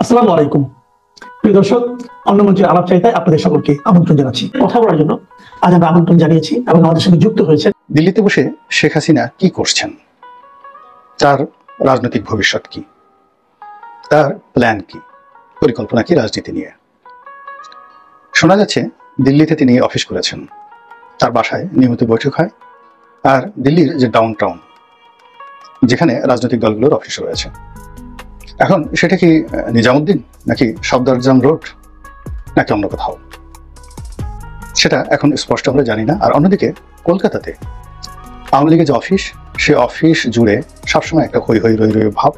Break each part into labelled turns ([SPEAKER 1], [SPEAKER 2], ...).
[SPEAKER 1] আসসালামু আলাইকুম প্রিয় দর্শক, অন্নমঞ্চের আলাপ চাইতায় আপনাদের সকলকে আমন্ত্রণ জানাচ্ছি। কথা বলার জন্য আজ আমরা আমন্ত্রণ জানিয়েছি এবং আমাদের সঙ্গে যুক্ত হয়েছে
[SPEAKER 2] দিল্লিতে বসে শেখ হাসিনা কি করছেন, তার রাজনৈতিক ভবিষ্যৎ কি, তার প্ল্যান কি, পরিকল্পনা কি রাজনীতি নিয়ে। শোনা যাচ্ছে দিল্লিতে তিনি অফিস করেছেন, তার বাসায় নিয়মিত বৈঠক হয়। আর দিল্লির যে ডাউন টাউন, যেখানে রাজনৈতিক দলগুলোর অফিস রয়েছে, এখন সেটা কি নিজামুদ্দিন নাকি সফদরজং রোড নাকি অন্য কোথাও, সেটা এখন স্পষ্ট আমরা জানি না। আর অন্যদিকে কলকাতাতে আওয়ামী লীগের যে অফিস, সে অফিস জুড়ে সবসময় একটা হই হই রই রই ভাব।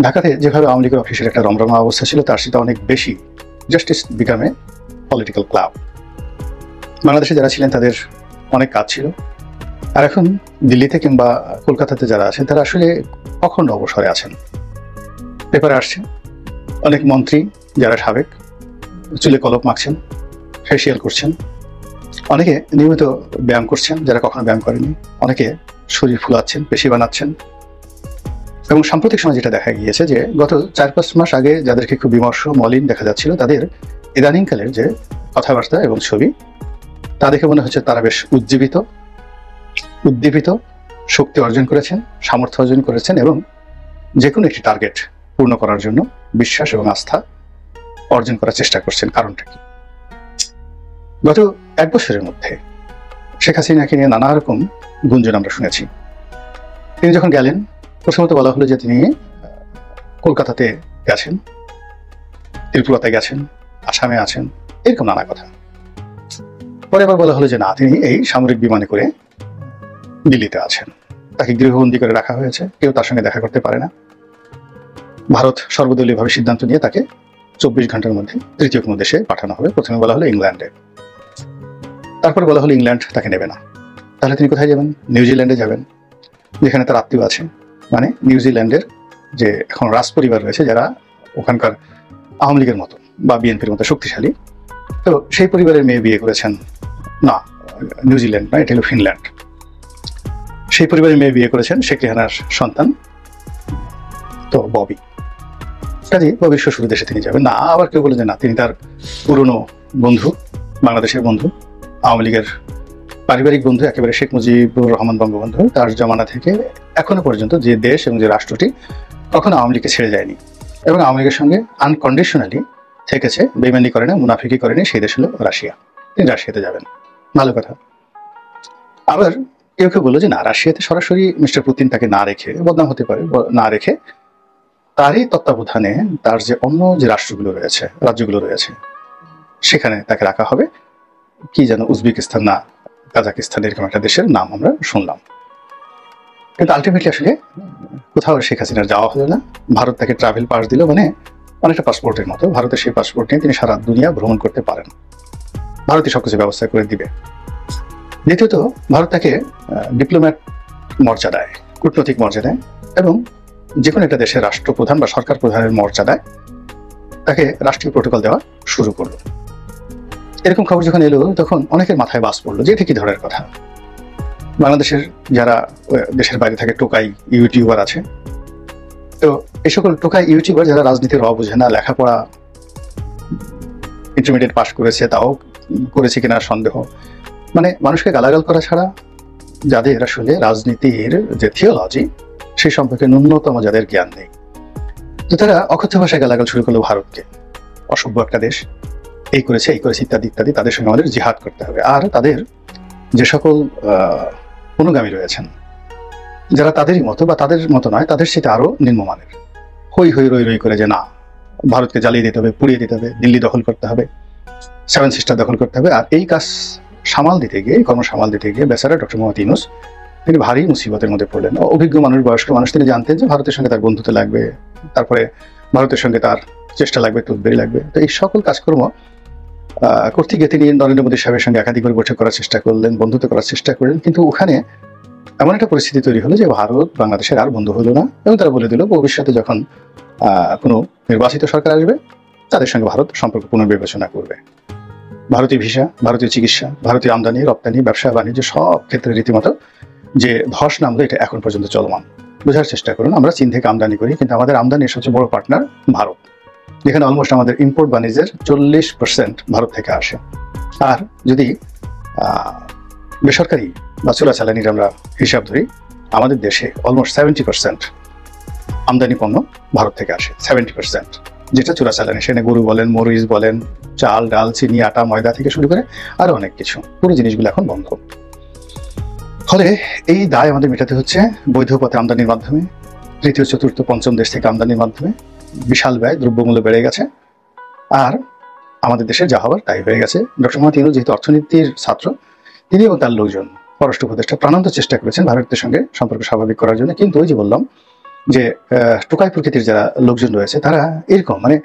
[SPEAKER 2] ঢাকাতে যেভাবে আওয়ামী লীগের অফিসের একটা রমরমা অবস্থা ছিল, তার সাথে অনেক বেশি। Justice become a political club. বাংলাদেশে যারা ছিলেন তাদের অনেক কাজ ছিল, আর এখন দিল্লিতে কিংবা কলকাতাতে যারা আছেন তারা আসলে অখণ্ড অবসরে আছেন। পেপারে আসছে অনেক মন্ত্রী যারা সাবেক চুলে কলপ মাখছেন, ফেসিয়াল করছেন, অনেকে নিয়মিত ব্যায়াম করছেন যারা কখনো ব্যায়াম করেনি, অনেকে শরীর ফুলাচ্ছেন, পেশি বানাচ্ছেন। এবং সাম্প্রতিক সময় যেটা দেখা গিয়েছে যে গত 4-5 মাস আগে যাদেরকে খুব বিমর্ষ মলিন দেখা যাচ্ছিল, তাদের ইদানিংকালের যে কথাবার্তা এবং ছবি, তা দেখে মনে হচ্ছে তারা বেশ উদ্দীপিত শক্তি অর্জন করেছেন, সামর্থ্য অর্জন করেছেন এবং যে কোনো একটি টার্গেট পূর্ণ করার জন্য বিশ্বাস এবং আস্থা অর্জন করার চেষ্টা করছেন। কারণটা কি? গত 1 বছরের মধ্যে শেখ হাসিনাকে নিয়ে নানা রকম গুঞ্জন আমরা শুনেছি। তিনি যখন গেলেন, প্রথমত বলা হলো যে তিনি কলকাতাতে গেছেন, ত্রিপুরাতে গেছেন, আসামে আছেন, এরকম নানা কথা। পরে আবার বলা হলো যে না, তিনি এই সামরিক বিমানে করে দিল্লিতে আছেন, তাকে গৃহবন্দী করে রাখা হয়েছে, কেউ তার সঙ্গে দেখা করতে পারে না। ভারত সর্বদলীয়ভাবে সিদ্ধান্ত নিয়ে তাকে 24 ঘন্টার মধ্যে তৃতীয় কোনো দেশে পাঠানো হবে। প্রথমে বলা হলো ইংল্যান্ডে, তারপরে বলা হলো ইংল্যান্ড তাকে নেবে না। তাহলে তিনি কোথায় যাবেন? নিউজিল্যান্ডে যাবেন, যেখানে তার আত্মীয় আছে। মানে নিউজিল্যান্ডের যে এখন রাজ পরিবার রয়েছে, যারা ওখানকার আওয়ামী লীগের মতো বা বিএনপির মতো শক্তিশালী, তো সেই পরিবারের মেয়ে বিয়ে করেছেন। না, নিউজিল্যান্ড না, এটা হলো ফিনল্যান্ড। সেই পরিবারের মেয়ে বিয়ে করেছেন শেখ রেহানার সন্তান, তো ববি। কাজে ববির শ্বশুর দেশে তিনি যাবেন না। আবার কেউ বলে যে না, তিনি তার পুরনো বন্ধু, বাংলাদেশের বন্ধু, আওয়ামী লীগের পারিবারিক বন্ধু, একেবারে শেখ মুজিবুর রহমান বঙ্গবন্ধু, তার জমানা থেকে এখনো পর্যন্ত যে দেশ এবং যে রাষ্ট্রটি কখনো আওয়ামী লীগকে ছেড়ে যায়নি এবং আওয়ামী লীগের সঙ্গে আনকন্ডিশনালি থেকেছে, বেইমানি করেনি, মুনাফিকি করেনি, সেই দেশ হলো রাশিয়া। তিনি রাশিয়াতে যাবেন, ভালো কথা। আবার কেউ কেউ বললো যে না, রাশিয়াতে সরাসরি মিস্টার পুতিন তাকে না রেখে, বদনাম হতে পারে, না রেখে তারই তত্ত্বাবধানে তার যে অন্য যে রাষ্ট্রগুলো রয়েছে, রাজ্যগুলো রয়েছে, সেখানে তাকে রাখা হবে। কি যেন উজবেকিস্তান না কাজাকিস্তান, এরকম একটা দেশের নাম আমরা শুনলাম। কিন্তু আলটিমেটলি আসলে কোথাও শেখ হাসিনার যাওয়া হলো না। ভারত তাকে ট্রাভেল পাস দিল, মানে অনেকটা পাসপোর্টের মতো। ভারতের সেই পাসপোর্ট নিয়ে তিনি সারা দুনিয়া ভ্রমণ করতে পারেন, ভারতই সবকিছু ব্যবস্থা করে দিবে। দ্বিতীয়ত, ভারত তাকে ডিপ্লোম্যাট মর্যাদায়, কূটনৈতিক মর্যাদায় এবং যে কোনো একটা দেশের রাষ্ট্রপ্রধান বা সরকার প্রধানের মর্যাদায় তাকে রাষ্ট্রীয় প্রোটোকল দেওয়া শুরু করলো। এরকম খবর যখন এলো, তখন অনেকের মাথায় বাস পড়লো যে এটা কি ধরনের কথা। বাংলাদেশের যারা দেশের বাইরে থাকে টোকাই ইউটিউবার আছে, তো এই সকল টোকাই ইউটিউবার যারা রাজনীতির বোঝে না, লেখাপড়া ইন্টারমিডিয়েট পাস করেছে, তাও করেছে কিনা সন্দেহ, মানে মানুষকে গালাগাল করা ছাড়া যাদের আসলে রাজনীতির যে থিওলজি সেই সম্পর্কে ন্যূনতম যাদের জ্ঞান নেই, তো তারা অকথ্য ভাষায় গালাগাল শুরু করলো ভারতকে। অসভ্য একটা দেশ, এই করেছে ইত্যাদি ইত্যাদি। তাদের সঙ্গে আমাদের জিহাদ করতে হবে। আর তাদের যে সকল অনুগামী রয়েছেন, যারা তাদেরই মতো বা তাদের মতো নয়, তাদের সেটা আরো নিম্নমানের, হই হই রই রই করে যে না, ভারতকে জ্বালিয়ে দিতে হবে, পুড়িয়ে দিতে হবে, দিল্লি দখল করতে হবে, 7 সিস্টার দখল করতে হবে। আর এই কাজ সামাল দিতে গিয়ে, কর্ম সামাল দিতে গিয়ে বেচারা ডক্টর মোহাম্মদ ইউনূস তিনি ভারী মুসিবতের মধ্যে পড়লেন। অভিজ্ঞ মানুষ, বয়স্ক মানুষ, তিনি জানতেন যে ভারতের সঙ্গে তার বন্ধুত্ব লাগবে, তারপরে ভারতের সঙ্গে তার চেষ্টা লাগবে, তদবির লাগবে। তো এই সকল কাজকর্ম করতে গিয়ে তিনি নরেন্দ্র মোদী সাহেবের সঙ্গে একাধিকবার বৈঠক করার চেষ্টা করলেন, বন্ধুত্ব করার চেষ্টা করলেন। কিন্তু ওখানে এমন একটা পরিস্থিতি তৈরি হলো যে ভারত বাংলাদেশের আর বন্ধু হলো না এবং তারা বলে দিল ভবিষ্যতে যখন কোনো নির্বাচিত সরকার আসবে, তাদের সঙ্গে ভারত সম্পর্ক পুনর্বিবেচনা করবে। ভারতীয় ভিসা, ভারতীয় চিকিৎসা, ভারতীয় আমদানি রপ্তানি, ব্যবসা বাণিজ্য সব ক্ষেত্রে রীতিমতো যে ধস নামলো, এটা এখন পর্যন্ত চলমান। বোঝার চেষ্টা করুন। আমরা চীন থেকে আমদানি করি, কিন্তু আমাদের আমদানির সবচেয়ে বড় পার্টনার ভারত, যেখানে অলমোস্ট আমাদের ইম্পোর্ট বাণিজ্যের 40% ভারত থেকে আসে। আর যদি বেসরকারি বা চোরাচালানির আমরা হিসাব ধরি, আমাদের দেশে অলমোস্ট 70% আমদানি পণ্য ভারত থেকে আসে, 70%, যেটা চোরাচালানি। সেখানে গরু বলেন, মরিচ বলেন, চাল, ডাল, চিনি, আটা, ময়দা থেকে শুরু করে আরো অনেক কিছু, পুরো জিনিসগুলো এখন বন্ধ। ফলে এই দায় আমাদের মেটাতে হচ্ছে বৈধ পথে আমদানির মাধ্যমে, তৃতীয়, চতুর্থ, পঞ্চম দেশ থেকে আমদানির মাধ্যমে। বিশাল ব্যয়, দ্রব্যমূল্য বেড়ে গেছে, আর আমাদের দেশে যা হবার তাই হয়ে গেছে। ডক্টর মোহাম্মদ ইউনূস যেহেতু অর্থনীতির ছাত্র, তিনি এবং তার লোকজন, পররাষ্ট্র উপদেষ্টা, প্রাণান্ত চেষ্টা করেছেন ভারতের সঙ্গে সম্পর্ক স্বাভাবিক করার জন্য। কিন্তু ওই যে বললাম যে টোকাই প্রকৃতির যারা লোকজন রয়েছে, তারা এরকম মানে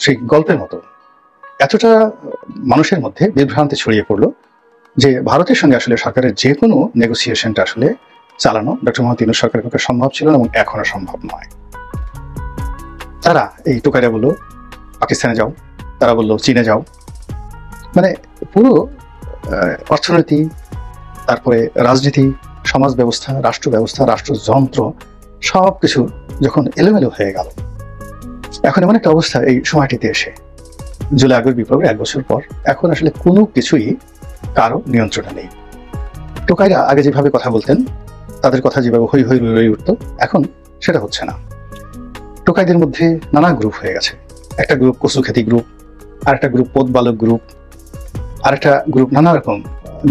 [SPEAKER 2] সেই গল্পের মতো এতটা মানুষের মধ্যে বিভ্রান্তি ছড়িয়ে পড়লো যে ভারতের সঙ্গে আসলে সরকারের যে কোনো নেগোসিয়েশনটা আসলে চালানো ডক্টর মোহাম্মদ ইউনূস সরকারের পক্ষে সম্ভব ছিল না, এবং এখনো সম্ভব নয়। তারা এই টোকাইরা বললো পাকিস্তানে যাও, তারা বললো চীনে যাও, মানে পুরো অর্থনীতি, তারপরে রাজনীতি, সমাজ ব্যবস্থা, রাষ্ট্র ব্যবস্থা, রাষ্ট্রযন্ত্র সবকিছু যখন এলোমেলো হয়ে গেল, এখন এমন একটা অবস্থা এই সময়টিতে এসে, জুলাই আগস্ট বিপ্লবের 1 বছর পর, এখন আসলে কোনো কিছুই কারো নিয়ন্ত্রণে নেই। টোকাইরা আগে যেভাবে কথা বলতেন, তাদের কথা যেভাবে হই হই রই উঠত, এখন সেটা হচ্ছে না। টোকাইদের মধ্যে নানা গ্রুপ হয়ে গেছে। একটা গ্রুপ কচুখ্যাতি গ্রুপ, আর একটা গ্রুপ পদবালক গ্রুপ, আর একটা গ্রুপ নানা রকম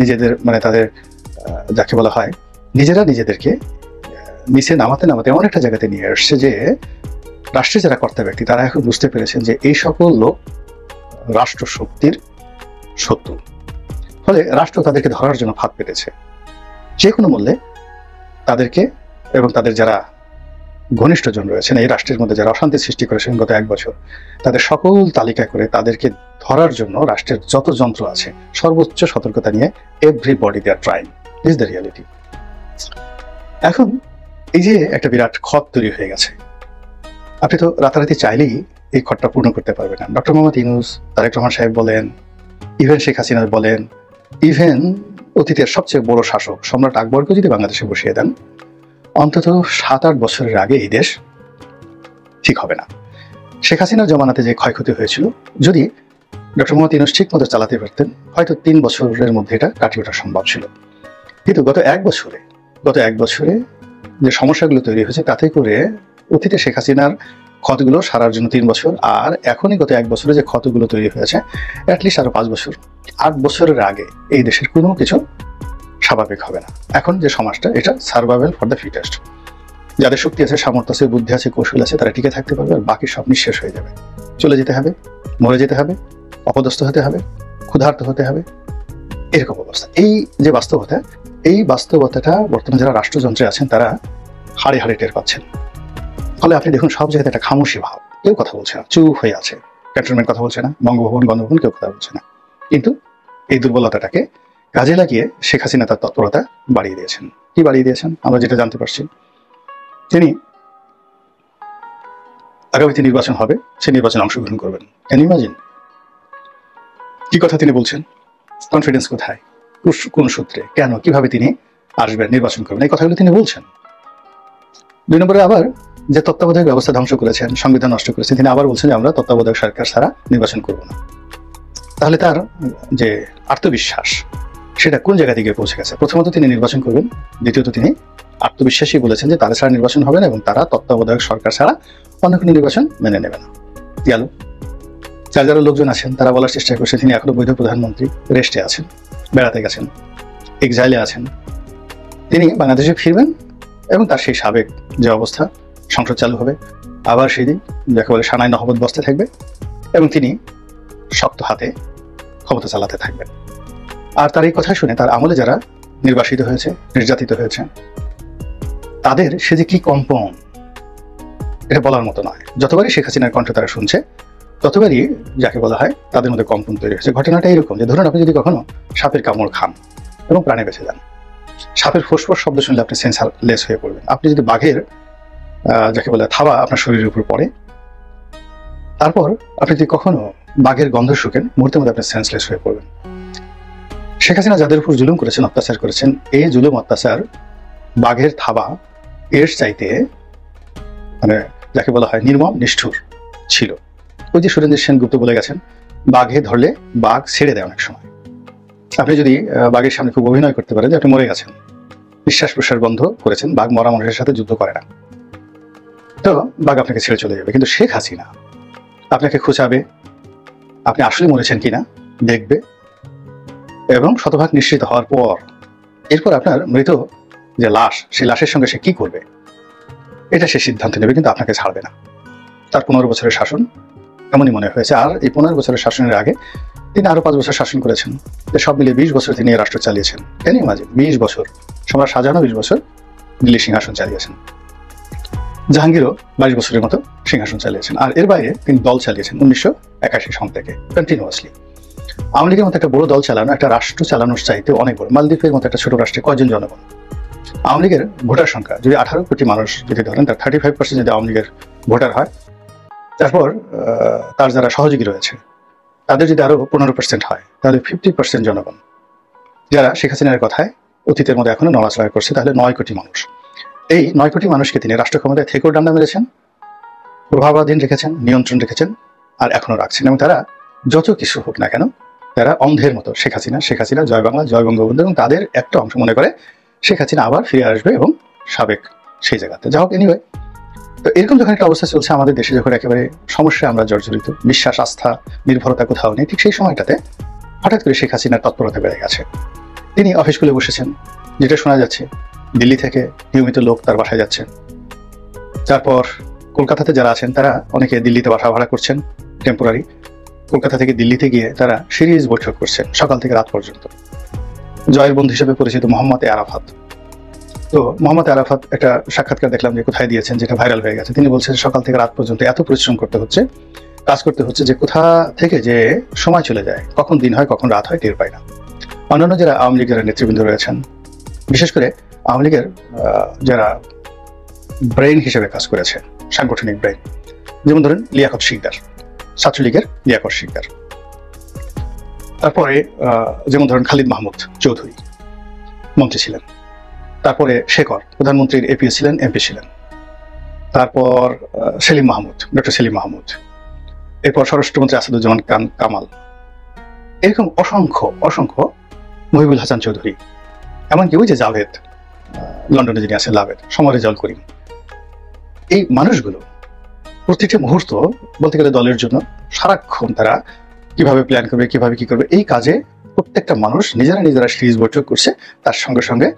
[SPEAKER 2] নিজেদের মানে তাদের যাকে বলা হয় নিজেরা নিজেদেরকে নিচে নামাতে নামাতে এমন একটা জায়গাতে নিয়ে আসছে যে রাষ্ট্রের যারা কর্তা ব্যক্তি, তারা এখন বুঝতে পেরেছেন যে এই সকল লোক রাষ্ট্র শক্তির শত্রু। ফলে রাষ্ট্র তাদেরকে ধরার জন্য ফাঁদ পেতেছে। যে কোনো মূল্যে তাদেরকে এবং তাদের যারা ঘনিষ্ঠজন রয়েছেন এই রাষ্ট্রের মধ্যে, যারা অশান্তি সৃষ্টি করেছেন গত 1 বছর, তাদের সকল তালিকা করে তাদেরকে ধরার জন্য রাষ্ট্রের যত যন্ত্র আছে সর্বোচ্চ সতর্কতা নিয়ে everybody they are trying, is the reality. এখন এই যে একটা বিরাট ক্ষত তৈরি হয়ে গেছে, আপনি তো রাতারাতি চাইলেই এই ক্ষতটা পূর্ণ করতে পারবেন না। ডক্টর মোহাম্মদ ইউনূস, তারেক রহমান সাহেব বলেন, ইভেন শেখ হাসিনা বলেন, ইভেন অতীতের সবচেয়ে বড় শাসক সম্রাট আকবরকে যদি বাংলাদেশে বসিয়ে দেন, অন্তত 7-8 বছরের আগে এই দেশ ঠিক হবে না। শেখ হাসিনার জমানাতে যে ক্ষয়ক্ষতি হয়েছিল, যদি ডক্টর মোহাম্মদ ইউনূস ঠিক মতো চালাতে পারতেন, হয়তো 3 বছরের মধ্যে এটা কাটিয়ে ওঠা সম্ভব ছিল। কিন্তু গত এক বছরে যে সমস্যাগুলো তৈরি হয়েছে, তাতে করে অতীতে শেখ হাসিনার ক্ষতগুলো সারার জন্য 3 বছর, আর এখনই গত 1 বছরে যে ক্ষতগুলো তৈরি হয়েছে, অ্যাটলিস্ট আরো 5 বছর, 8 বছরের আগে এই দেশের কোনো কিছু স্বাভাবিক হবে না। এখন যে সমাজটা, এটা সার্ভাইভাল ফর দ্য ফিটেস্ট। যাদের শক্তি আছে, সামর্থ্য আছে, বুদ্ধি আছে, কৌশল আছে, তারা টিকে থাকতে পারবে, আর বাকি সব নিঃশেষ হয়ে যাবে। চলে যেতে হবে, মরে যেতে হবে, অপদস্থ হতে হবে, ক্ষুধার্ত হতে হবে, এরকম অবস্থা। এই যে বাস্তবতা, এই বাস্তবতাটা বর্তমানে যারা রাষ্ট্রযন্ত্রে আছেন তারা হাড়ে হাড়ে টের পাচ্ছেন। ফলে আপনি দেখুন সব জায়গাতে একটা খামোশি ভাব, কেউ কথা বলছে না, চুপ হয়ে আছে। ক্যান্টনমেন্ট কথা বলছে না, বঙ্গভবন, গণভবন কেউ কথা বলছে না। কিন্তু এই দুর্বলতাটাকে কাজে লাগিয়ে শেখ হাসিনা তার তৎপরতা বাড়িয়ে দিয়েছেন। কি বাড়িয়ে দিয়েছেন? আমরা যেটা জানতে পারছি, তিনি আগামীতে নির্বাচন হবে, সেই নির্বাচনে অংশগ্রহণ করবেন। Can you imagine? কি কথা তিনি বলছেন? কনফিডেন্স কোথায়, কোন সূত্রে, কেন, কিভাবে তিনি আসবেন, নির্বাচন করবেন, এই কথাগুলো তিনি বলছেন। 2 নম্বরে আবার যে তত্ত্বাবধায়ক ব্যবস্থা ধ্বংস করেছেন, সংবিধান নষ্ট করেছেন, তিনি আবার বলছেন যে আমরা তত্ত্বাবধায়ক সরকার ছাড়া নির্বাচন করব না। তাহলে তার যে আত্মবিশ্বাস, সেটা কোন জায়গা থেকে পৌঁছে গেছে? প্রথমত তিনি নির্বাচন করবেন, দ্বিতীয়ত তিনি আত্মবিশ্বাসী বলেছেন যে তারা ছাড়া নির্বাচন হবে না, এবং তারা তত্ত্বাবধায়ক সরকার ছাড়া অন্য কোনো নির্বাচন মেনে নেবে না। গেল। যারা লোকজন আছেন তারা বলার চেষ্টা করছে তিনি এখনো বৈধ প্রধানমন্ত্রী, রেস্টে আছেন, বেড়াতে গেছেন, এক্সাইলে আছেন। তিনি বাংলাদেশে ফিরবেন এবং তার সেই সাবেক যে অবস্থা, সংসদ চালু হবে, আবার সেই দিন যাকে বলে সানাই নহবত বসতে থাকবে, এবং তিনি শক্ত হাতে ক্ষমতা চালাতে থাকবেন। আর তার এই কথা শুনে তার আমলে যারা নির্বাসিত হয়েছে, নির্যাতিত হয়েছে, তাদের সে যে কি কম্পন, এটা বলার মতো নয়। যতবারই শেখ হাসিনার কণ্ঠ তারা শুনছে, ততবারই যাকে বলা হয় তাদের মধ্যে কম্পন তৈরি হয়েছে। ঘটনাটা এরকম যে ধরুন আপনি যদি কখনো সাপের কামড় খান এবং প্রাণে বেঁচে যান, সাপের ফোঁস-ফোঁস শব্দ শুনলে আপনি সেন্সারলেস হয়ে পড়বেন। আপনি যদি বাঘের যাকে বলে থাবা আপনার শরীরের উপর পড়ে, তারপর আপনি যদি কখনো বাঘের গন্ধ শুকেন, মুহূর্তের মধ্যে আপনি সেন্সলেস হয়ে পড়বেন। শেখ হাসিনা যাদের উপর জুলুম করেছেন, অত্যাচার করেছেন, এই জুলুম অত্যাচার বাঘের থাবা এর চাইতে মানে যাকে বলা হয় নির্মম নিষ্ঠুর ছিল। ওই যে সুরেন্দ্র সেনগুপ্ত বলে গেছেন, বাঘে ধরলে বাঘ ছেড়ে দেয় অনেক সময়। আপনি যদি বাঘের সামনে খুব অভিনয় করতে পারেন যে আপনি মরে গেছেন, নিঃশ্বাস প্রশ্বাস বন্ধ করেছেন, বাঘ মরা মানুষের সাথে যুদ্ধ করে না, তো বাঘ আপনাকে ছেড়ে চলে যাবে। কিন্তু শেখ হাসিনা আপনাকে খোঁচাবে, আপনি আসলে মরেছেন কিনা দেখবে, এবং শতভাগ নিশ্চিত হওয়ার পর এরপর আপনার মৃত যে লাশ, সেই লাশের সঙ্গে সে কি করবে এটা সে সিদ্ধান্ত নেবে, কিন্তু আপনাকে ছাড়বে না। তার 15 বছরের শাসন এমনই মনে হয়েছে। আর এই 15 বছরের শাসনের আগে তিনি আরো 5 বছর শাসন করেছেন। সব মিলিয়ে 20 বছর তিনি রাষ্ট্র চালিয়েছেন। কেন মাঝে 20 বছর, সম্রাট শাহজাহানও 20 বছর দিল্লি সিংহাসন চালিয়েছেন, জাহাঙ্গীরও 22 বছরের মতো সিংহাসন চালিয়েছেন। আর এর বাইরে তিনি দল চালিয়েছেন 1981 সন থেকে কন্টিনিউয়াসলি। আওয়ামী লীগের মতো একটা বড় দল চালানো, একটা রাষ্ট্র চালানোর চাইতে অনেক বড়। মালদ্বীপের মতো একটা ছোট রাষ্ট্রে কয়জন জনগণ? আওয়ামী লীগের ভোটার সংখ্যা যদি 18 কোটি মানুষ যদি ধরেন, তার 35% যদি আওয়ামী লীগের ভোটার হয়, তারপর তার যারা সহযোগী রয়েছে তাদের যদি আরো 15% হয়, তাহলে 50% জনগণ যারা শেখ হাসিনার কথায় অতীতের মধ্যে এখনো নড়াচড়া করছে, তাহলে 9 কোটি মানুষ। এই 9 কোটি মানুষকে তিনি রাষ্ট্র ক্ষমতায় থেকেও ডান্ডা মেরেছেন, প্রভাবাধীন রেখেছেন, নিয়ন্ত্রণ রেখেছেন, আর এখনো রাখছেন। এবং তারা যত কিছু হোক না কেন, তারা অন্ধের মতো শেখ হাসিনা জয় বাংলা, জয় বঙ্গবন্ধু, এবং তাদের একটা অংশ মনে করে শেখ হাসিনা আবার ফিরে আসবে এবং সাবেক সেই জায়গাতে যা হোক। এনিওয়ে, তো এরকম যখন একটা অবস্থা চলছে আমাদের দেশে, যখন একেবারে সমস্যায় আমরা জর্জরিত, বিশ্বাস আস্থা নির্ভরতা কোথাও নেই, ঠিক সেই সময়টাতে হঠাৎ করে শেখ হাসিনার তৎপরতা বেড়ে গেছে। তিনি অফিস খুলে বসেছেন, যেটা শোনা যাচ্ছে দিল্লি থেকে নিয়মিত লোক তার বাসায় যাচ্ছেন। তারপর কলকাতাতে যারা আছেন তারা অনেকে দিল্লিতে বাসা ভাড়া করছেন টেম্পোরারি। কলকাতা থেকে দিল্লিতে গিয়ে তারা সিরিজ বৈঠক করছেন সকাল থেকে রাত পর্যন্ত। জয়ের বন্ধু হিসেবে পরিচিত মোহাম্মদ আরাফাত, তো মোহাম্মদ আরাফাত একটা সাক্ষাৎকার দেখলাম যে কোথায় দিয়েছেন, যেটা ভাইরাল হয়ে গেছে। তিনি বলছেন সকাল থেকে রাত পর্যন্ত এত পরিশ্রম করতে হচ্ছে, কাজ করতে হচ্ছে, যে কোথা থেকে যে সময় চলে যায়, কখন দিন হয় কখন রাত হয় টের পায় না। অন্যান্য যারা আওয়ামী লীগের নেতৃবৃন্দ রয়েছেন, বিশেষ করে আওয়ামী লীগের যারা ব্রেইন হিসেবে কাজ করেছে, সাংগঠনিক ব্রেইন, যেমন ধরেন লিয়াকত শিকদার, ছাত্রলীগের লিয়াকত শিকদার, তারপরে যেমন ধরেন খালিদ মাহমুদ চৌধুরী মন্ত্রী ছিলেন, তারপরে শেখর প্রধানমন্ত্রীর এপিও ছিলেন, এমপি ছিলেন, তারপর সেলিম মাহমুদ, ডক্টর সেলিম মাহমুদ, এরপর স্বরাষ্ট্রমন্ত্রী আসাদুজ্জামান কামাল, এরকম অসংখ্য মহিবুল হাসান চৌধুরী, এমনকি ওই যে জাভেদ, লন্ডনে যিনি আছেন জাভেদ, সমর রেজাউল করিম, এই মানুষগুলো প্রতিটা মুহূর্ত বলতে গেলে দলের জন্য সারাক্ষণ তারা কিভাবে প্ল্যান করবে, কিভাবে কি করবে, এই কাজে প্রত্যেকটা মানুষ নিজেরা সিরিজ বৈঠক করছে। তার সঙ্গে সঙ্গে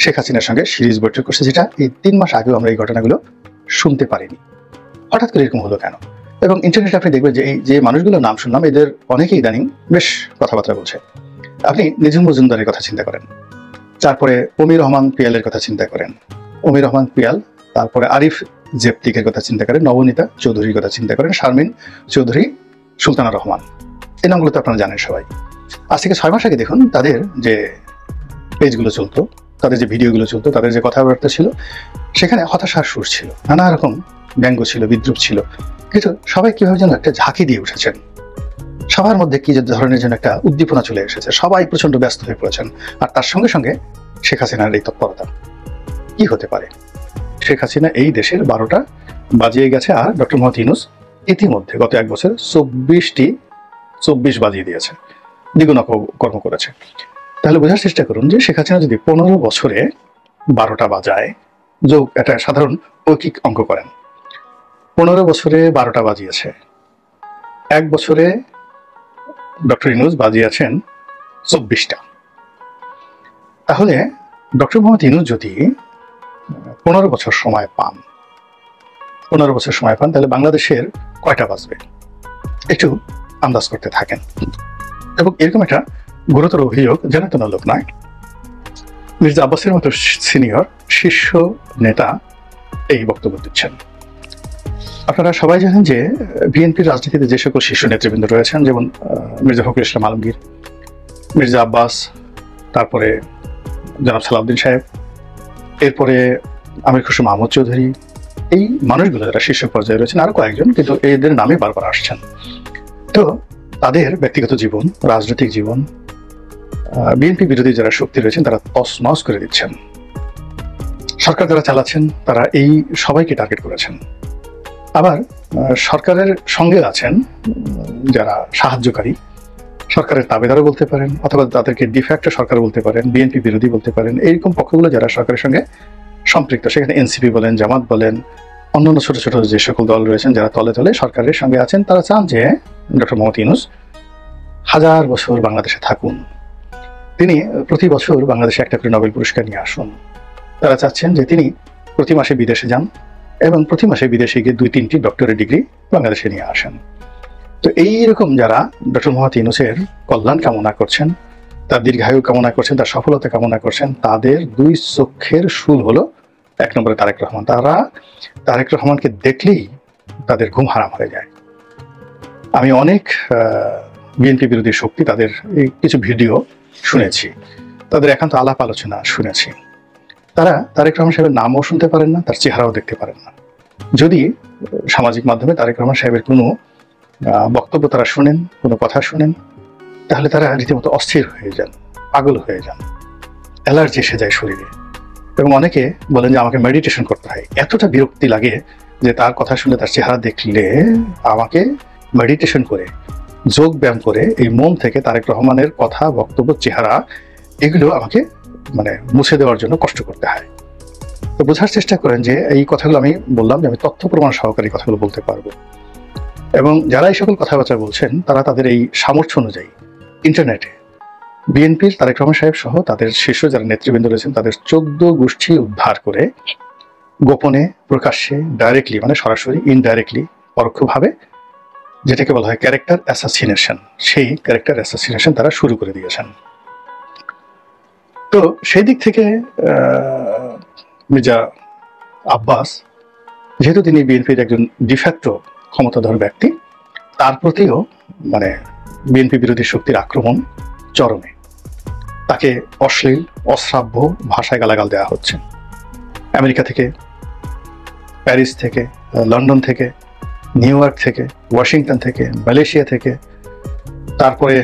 [SPEAKER 2] শেখ হাসিনার সঙ্গে সিরিজ বৈঠক করছে, যেটা এই 3 মাস আগেও আমরা এই ঘটনাগুলো শুনতে পারিনি। হঠাৎ করে এরকম হলো কেন? এবং ইন্টারনেটে আপনি দেখবেন যে এই যে মানুষগুলোর নাম শুনলাম, এদের অনেকেই ইদানিং বেশ কথাবার্তা বলছে। আপনি নিঝুম মজুমদারের কথা চিন্তা করেন, তারপরে অমির রহমান পিয়ালের কথা চিন্তা করেন, অমির রহমান পিয়াল, তারপরে আরিফ জেপতিকের কথা চিন্তা করেন, নবনীতা চৌধুরীর কথা চিন্তা করেন, শারমিন চৌধুরী, সুলতানা রহমান, এই নামগুলো তো আপনারা জানেন সবাই। আজ থেকে 6 মাস আগে দেখুন তাদের যে পেজগুলো চলতো, তাদের যে ভিডিওগুলো চলতো, তাদের যে কথাবার্তা ছিল, সেখানে হতাশার সুর ছিল, নানা রকম ব্যঙ্গ ছিল, বিদ্রুপ ছিল, কিন্তু সবাই কিভাবে যেন একটা ঝাঁকি দিয়ে উঠেছেন। সবার মধ্যে কি যে ধরনের যেন একটা উদ্দীপনা চলে এসেছে, সবাই প্রচন্ড ব্যস্ত হয়ে পড়েছেন। আর তার সঙ্গে সঙ্গে শেখ হাসিনার এই তৎপরতা কি হতে পারে? শেখ হাসিনা এই দেশের 12টা বাজিয়ে গেছে, আর ডক্টর মোহাম্মদ ইউনূস ইতিমধ্যে গত 1 বছর 24 বাজিয়ে দিয়েছে, দ্বিগুণ কর্ম করেছে। তাহলে বোঝার চেষ্টা করুন যে শেখ হাসিনা যদি 15 বছরে 12টা বাজায়, যোগ একটা সাধারণ ঐকিক অঙ্ক করেন, 15 বছরে 12টা বাজিয়েছে, 1 বছরে ডক্টর ইউনূস বাজিয়েছেন 24টা। তাহলে ডক্টর মোহাম্মদ ইউনূস যদি 15 বছর সময় পান, তাহলে বাংলাদেশের কয়টা বাজবে একটু আন্দাজ করতে থাকেন। এবং এরকম একটা গুরুতর অভিযোগ, জানাতন লোক নয়, মির্জা আব্বাসের মতো সিনিয়র শীর্ষ নেতা এই বক্তব্য দিচ্ছেন। আপনারা সবাই জানেন যে বিএনপির রাজনীতিতে যে সকল শীর্ষ নেতৃবৃন্দ রয়েছেন, যেমন মির্জা ফখরুল ইসলাম আলমগীর, মির্জা আব্বাস, তারপরে জনাব সালাউদ্দিন সাহেব, এরপরে আমির খসরু মাহমুদ চৌধুরী, এই মানুষগুলো যারা শীর্ষ পর্যায়ে রয়েছেন, আরো কয়েকজন, কিন্তু এদের নামে বারবার আসছেন। তো তাদের ব্যক্তিগত জীবন, রাজনৈতিক জীবন, বিএনপি বিরোধী যারা শক্তি রয়েছেন তারা তছনছ করে দিচ্ছেন। সরকার যারা চালাচ্ছেন তারা এই সবাইকে টার্গেট করেছেন। আবার সরকারের সঙ্গে আছেন যারা সাহায্যকারী, সরকারের দাবিদারও বলতে পারেন, অথবা তাদেরকে ডিফ্যাক্টো সরকার বলতে পারেন, বিএনপি বিরোধী বলতে পারেন। এইরকম পক্ষগুলো যারা সরকারের সঙ্গে সম্পৃক্ত, সেখানে এনসিপি বলেন, জামাত বলেন, অন্যান্য ছোট ছোট যে সকল দল রয়েছেন যারা তলে তলে সরকারের সঙ্গে আছেন, তারা চান যে ডক্টর মোহাম্মদ ইউনূস 1000 বছর বাংলাদেশে থাকুন, তিনি প্রতি বছর বাংলাদেশে একটা করে নোবেল পুরস্কার নিয়ে আসুন। তারা চাচ্ছেন যে তিনি প্রতি মাসে বিদেশে যান এবং প্রতি মাসে বিদেশে গিয়ে 2-3টি ডক্টরেট ডিগ্রি বাংলাদেশে নিয়ে আসেন। তো এইরকম যারা ডক্টর মোহাম্মদ ইউনূসের কল্যাণ কামনা করছেন, তার দীর্ঘায়ু কামনা করছেন, তার সফলতা কামনা করছেন, তাদের 2 চক্ষের শুল হলো 1 নম্বরে তারেক রহমান। তারা তারেক রহমানকে দেখলেই তাদের ঘুম হারাম হয়ে যায়। আমি অনেক বিএনপি বিরোধী শক্তি তাদের এই কিছু ভিডিও শুনেছি, তাদের একান্ত আলাপ আলোচনা শুনেছি। তারা তারেক রহমান সাহেবের নামও শুনতে পারেন না, তার চেহারাও দেখতে পারেন না। যদি সামাজিক মাধ্যমে তারেক রহমান সাহেবের কোনো বক্তব্য তারা শুনেন, কোনো কথা শুনেন, তাহলে তারা রীতিমতো অস্থির হয়ে যান, পাগল হয়ে যান, অ্যালার্জি এসে যায় শরীরে। এবং অনেকে বলেন যে আমাকে মেডিটেশন করতে হয়। এতটা বিরক্তি লাগে যে তার কথা শুনে, তার চেহারা দেখলে আমাকে মেডিটেশন করে, যোগ ব্যায়াম করে এই মন থেকে তারেক রহমানের কথা, বক্তব্য, চেহারা এগুলো আমাকে মুছে দেওয়ার জন্য কষ্ট করতে হয়। তো বোঝার চেষ্টা করেন যে এই কথাগুলো আমি বললাম যে আমি তথ্য প্রমাণ সহকারী কথাগুলো বলতে পারবো। এবং যারা এই সকল কথাবার্তা বলছেন তারা তাদের এই সামর্থ্য অনুযায়ী ইন্টারনেটে বিএনপির তারেক রহমান সাহেব সহ তাদের শীর্ষ যারা নেতৃবৃন্দ রয়েছেন তাদের 14 গোষ্ঠী উদ্ধার করে গোপনে, প্রকাশ্যে, ডাইরেক্টলি সরাসরি, ইনডাইরেক্টলি, পরোক্ষভাবে যেটাকে বলা হয় ক্যারেক্টার অ্যাসাসিনেশন, সেই ক্যারেক্টার অ্যাসাসিনেশন তারা শুরু করে দিয়েছেন। তো সেই দিক থেকে মির্জা আব্বাস, যেহেতু তিনি বিএনপির একজন ডিফ্যাক্টো ক্ষমতাধর ব্যক্তি, তার প্রতিও বিএনপি বিরোধী শক্তির আক্রমণ চরমে। তাকে অশ্লীল, অশ্রাব্য ভাষায় গালাগাল দেওয়া হচ্ছে। আমেরিকা থেকে, প্যারিস থেকে, লন্ডন থেকে, নিউ ইয়র্ক থেকে, ওয়াশিংটন থেকে, মালয়েশিয়া থেকে, তারপরে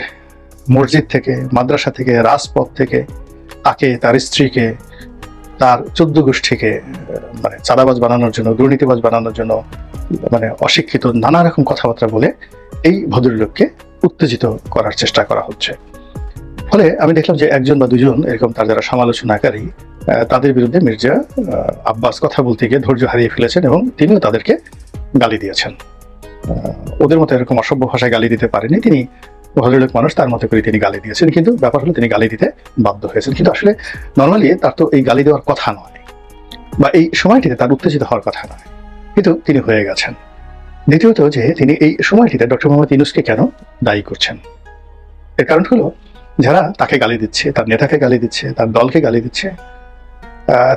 [SPEAKER 2] মসজিদ থেকে, মাদ্রাসা থেকে, রাজপথ থেকে তাকে, তার স্ত্রীকে, তার 14 গোষ্ঠীকে চাঁদাবাজ বানানোর জন্য, দুর্নীতিবাজ বানানোর জন্য, অশিক্ষিত নানা রকম কথাবার্তা বলে এই ভদ্রলোককে উত্তেজিত করার চেষ্টা করা হচ্ছে। ফলে আমি দেখলাম যে 1 বা 2 এরকম তার যারা সমালোচনাকারী, তাদের বিরুদ্ধে মির্জা আব্বাস কথা বলতে গিয়ে ধৈর্য হারিয়ে ফেলেছেন এবং তিনিও তাদেরকে গালি দিয়েছেন। ওদের মতো এরকম অসভ্য ভাষায় গালি দিতে পারেনি তিনি, ভদ্রলোক মানুষ, তার মতো করে তিনি গালি দিয়েছেন। কিন্তু ব্যাপার হলো তিনি গালি দিতে বাধ্য হয়েছেন। কিন্তু আসলে নর্মালি তার তো এই গালি দেওয়ার কথা নয়, বা এই সময়টিতে তার উত্তেজিত হওয়ার কথা নয়, কিন্তু তিনি হয়ে গেছেন। দ্বিতীয়ত, যে তিনি এই সময়টিতে ডক্টর মোহাম্মদ ইউনূসকে কেন দায়ী করছেন, এর কারণ হলো যারা তাকে গালি দিচ্ছে, তার নেতাকে গালি দিচ্ছে, তার দলকে গালি দিচ্ছে,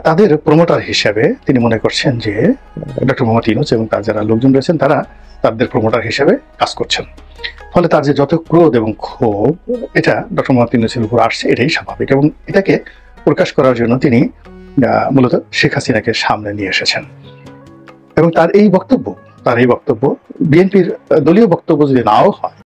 [SPEAKER 2] তাদের প্রমোটার হিসেবে তিনি মনে করছেন যে ডক্টর মোহাম্মদ ইউনূস এবং তার যারা লোকজন রয়েছেন তারা তাদের প্রমোটার হিসেবে কাজ করছেন। ফলে তার যে যত ক্রোধ এবং ক্ষোভ, এটা ডক্টর মোহাম্মদ ইউনূসের উপর আসছে, এটাই স্বাভাবিক। এবং এটাকে প্রকাশ করার জন্য তিনি মূলত শেখ হাসিনাকে সামনে নিয়ে এসেছেন। এবং তার এই বক্তব্য বিএনপির দলীয় বক্তব্য যদি নাও হয়,